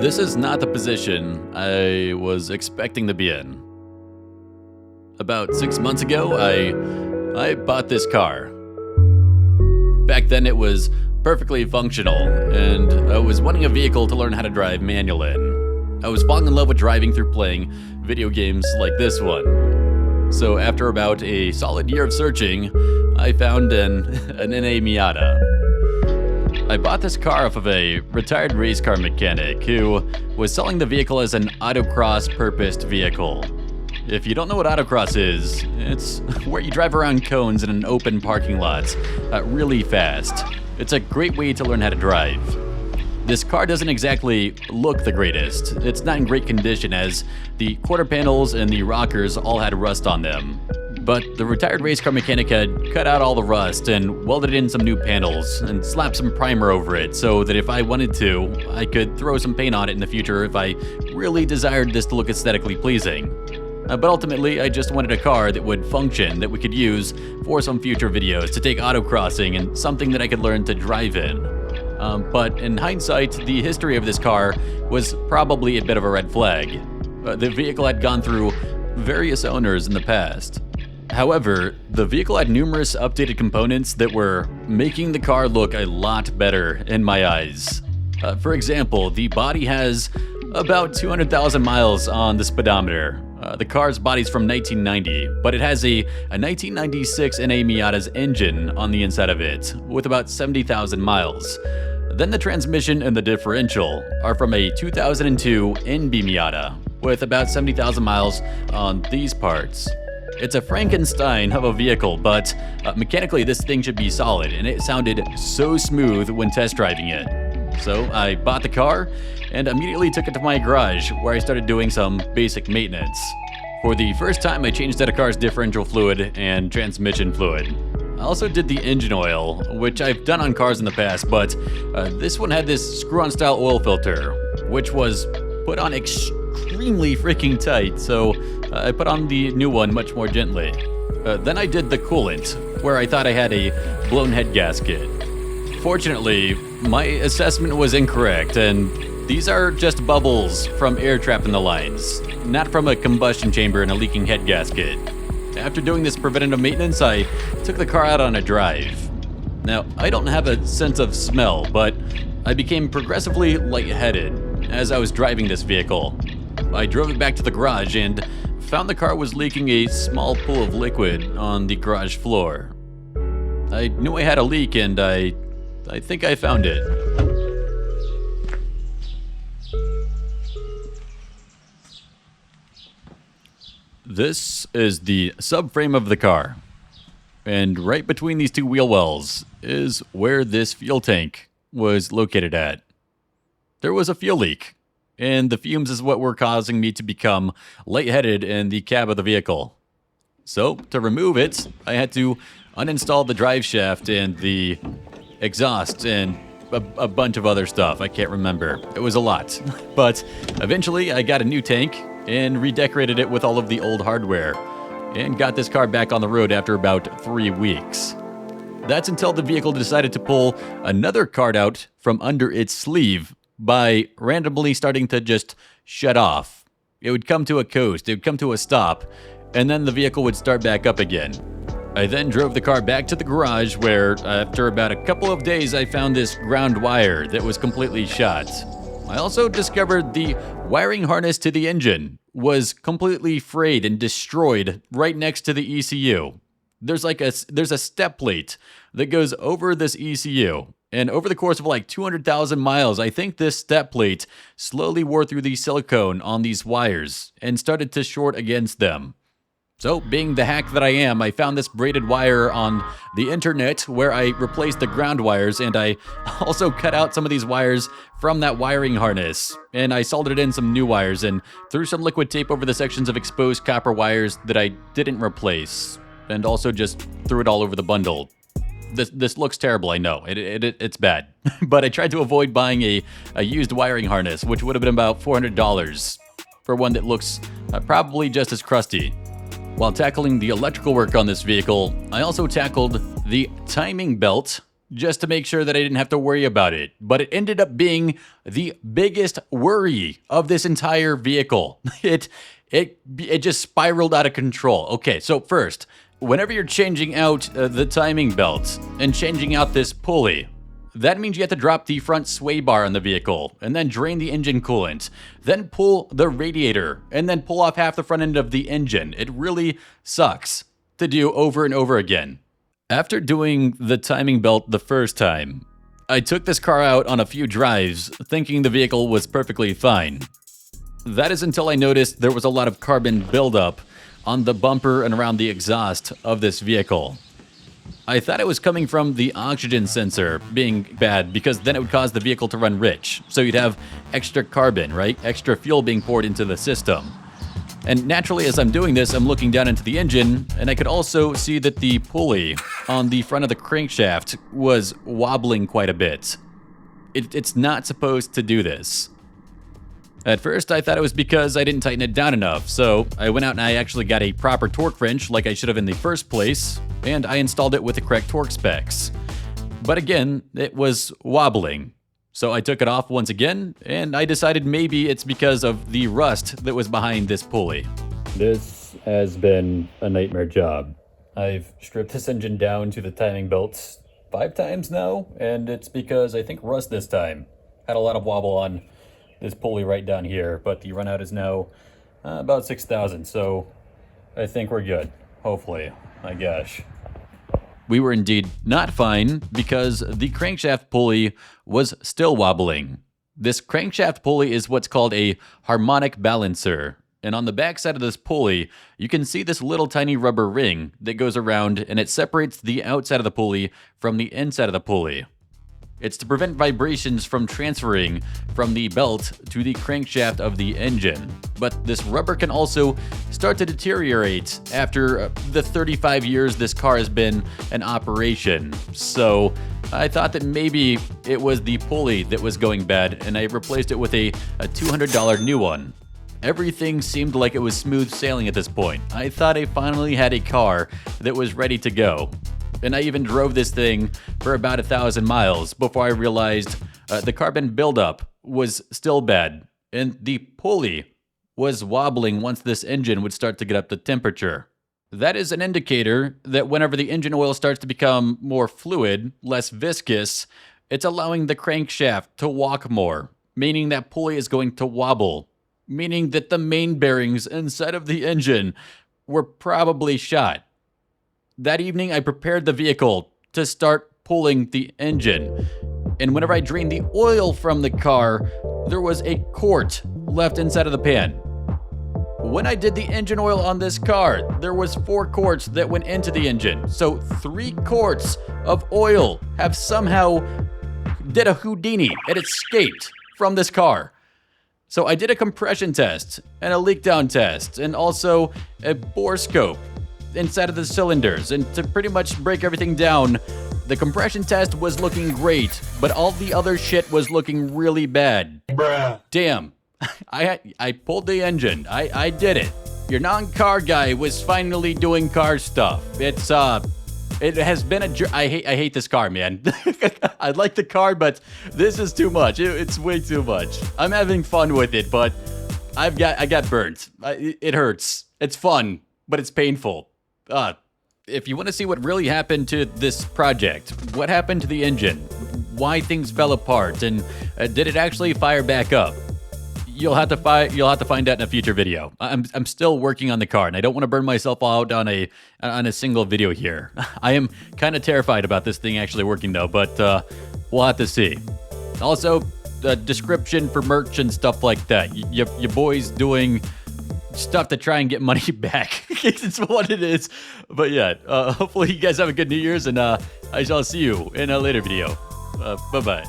This is not the position I was expecting to be in. About 6 months ago, I bought this car. Back then it was perfectly functional, and I was wanting a vehicle to learn how to drive manual in. I was falling in love with driving through playing video games like this one. So after about a solid year of searching, I found an NA Miata. I bought this car off of a retired race car mechanic who was selling the vehicle as an autocross purposed vehicle. If you don't know what autocross is, it's where you drive around cones in an open parking lot really fast. It's a great way to learn how to drive. This car doesn't exactly look the greatest. It's not in great condition as the quarter panels and the rockers all had rust on them. But the retired race car mechanic had cut out all the rust and welded in some new panels and slapped some primer over it so that if I wanted to, I could throw some paint on it in the future if I really desired this to look aesthetically pleasing. But ultimately, I just wanted a car that would function, that we could use for some future videos to take autocrossing and something that I could learn to drive in. But in hindsight, the history of this car was probably a bit of a red flag. The vehicle had gone through various owners in the past. However, the vehicle had numerous updated components that were making the car look a lot better in my eyes. For example, the body has about 200,000 miles on the speedometer. The car's body's from 1990, but it has a 1996 NA Miata's engine on the inside of it, with about 70,000 miles. Then the transmission and the differential are from a 2002 NB Miata, with about 70,000 miles on these parts. It's a Frankenstein of a vehicle, but mechanically this thing should be solid, and it sounded so smooth when test driving it. So I bought the car and immediately took it to my garage where I started doing some basic maintenance. For the first time, I changed out a car's differential fluid and transmission fluid. I also did the engine oil, which I've done on cars in the past, but this one had this screw-on style oil filter, which was put on extremely freaking tight, so I put on the new one much more gently. Then I did the coolant, where I thought I had a blown head gasket. Fortunately, my assessment was incorrect, and these are just bubbles from air trapped in the lines, not from a combustion chamber and a leaking head gasket. After doing this preventative maintenance, I took the car out on a drive. Now, I don't have a sense of smell, but I became progressively lightheaded as I was driving this vehicle. I drove it back to the garage and found the car was leaking a small pool of liquid on the garage floor. I knew I had a leak, and I think I found it. This is the subframe of the car. And right between these two wheel wells is where this fuel tank was located at. There was a fuel leak, and the fumes is what were causing me to become lightheaded in the cab of the vehicle. So, to remove it, I had to uninstall the drive shaft and the exhaust and a bunch of other stuff. I can't remember. It was a lot. But eventually I got a new tank and redecorated it with all of the old hardware and got this car back on the road after about 3 weeks. That's until the vehicle decided to pull another card out from under its sleeve by randomly starting to just shut off. It would come to a coast, it would come to a stop, and then the vehicle would start back up again. I then drove the car back to the garage where, after about a couple of days, I found this ground wire that was completely shot. I also discovered the wiring harness to the engine was completely frayed and destroyed right next to the ECU. There's a step plate that goes over this ECU. And over the course of like 200,000 miles, I think this step plate slowly wore through the silicone on these wires and started to short against them. So, being the hack that I am, I found this braided wire on the internet where I replaced the ground wires, and I also cut out some of these wires from that wiring harness. And I soldered in some new wires and threw some liquid tape over the sections of exposed copper wires that I didn't replace, and also just threw it all over the bundle. This looks terrible, I know. It's bad. But I tried to avoid buying a used wiring harness, which would have been about $400 for one that looks probably just as crusty. While tackling the electrical work on this vehicle, I also tackled the timing belt just to make sure that I didn't have to worry about it. But it ended up being the biggest worry of this entire vehicle. It just spiraled out of control. Okay, so first, whenever you're changing out the timing belts and changing out this pulley, that means you have to drop the front sway bar on the vehicle and then drain the engine coolant, then pull the radiator and then pull off half the front end of the engine. It really sucks to do over and over again. After doing the timing belt the first time, I took this car out on a few drives thinking the vehicle was perfectly fine. That is until I noticed there was a lot of carbon buildup on the bumper and around the exhaust of this vehicle. I thought it was coming from the oxygen sensor being bad because then it would cause the vehicle to run rich. So you'd have extra carbon, right? Extra fuel being poured into the system. And naturally, as I'm doing this, I'm looking down into the engine, and I could also see that the pulley on the front of the crankshaft was wobbling quite a bit. It's not supposed to do this. At first, I thought it was because I didn't tighten it down enough, so I went out and I actually got a proper torque wrench like I should have in the first place, and I installed it with the correct torque specs. But again, it was wobbling. So I took it off once again, and I decided maybe it's because of the rust that was behind this pulley. This has been a nightmare job. I've stripped this engine down to the timing belts 5 times now, and it's because I think rust this time. Had a lot of wobble on this pulley right down here, but the runout is now about 6,000, so I think we're good. Hopefully, my gosh. We were indeed not fine because the crankshaft pulley was still wobbling. This crankshaft pulley is what's called a harmonic balancer. And on the back side of this pulley, you can see this little tiny rubber ring that goes around and it separates the outside of the pulley from the inside of the pulley. It's to prevent vibrations from transferring from the belt to the crankshaft of the engine. But this rubber can also start to deteriorate after the 35 years this car has been in operation. So I thought that maybe it was the pulley that was going bad, and I replaced it with a $200 new one. Everything seemed like it was smooth sailing at this point. I thought I finally had a car that was ready to go. And I even drove this thing for about 1,000 miles before I realized the carbon buildup was still bad, and the pulley was wobbling once this engine would start to get up to temperature. That is an indicator that whenever the engine oil starts to become more fluid, less viscous, it's allowing the crankshaft to walk more, meaning that pulley is going to wobble, meaning that the main bearings inside of the engine were probably shot. That evening, I prepared the vehicle to start pulling the engine. And whenever I drained the oil from the car, there was a quart left inside of the pan. When I did the engine oil on this car, there was 4 quarts that went into the engine. So 3 quarts of oil have somehow did a Houdini and escaped from this car. So I did a compression test and a leak down test and also a bore scope inside of the cylinders, and to pretty much break everything down, the compression test was looking great, but all the other shit was looking really bad. Bruh. Damn. I pulled the engine. I did it. Your non-car guy was finally doing car stuff. It has been I hate this car, man. I like the car, but this is too much. It's way too much. I'm having fun with it, but I got burnt. It hurts. It's fun, but it's painful. If you want to see what really happened to this project, what happened to the engine, why things fell apart, and did it actually fire back up, you'll have to find out in a future video. I'm still working on the car, and I don't want to burn myself out on a single video here. I am kind of terrified about this thing actually working though, but we'll have to see. Also, the description for merch and stuff like that. Your boy's doing stuff to try and get money back. It's what it is. But yeah, hopefully you guys have a good New Year's, and I shall see you in a later video. Bye-bye.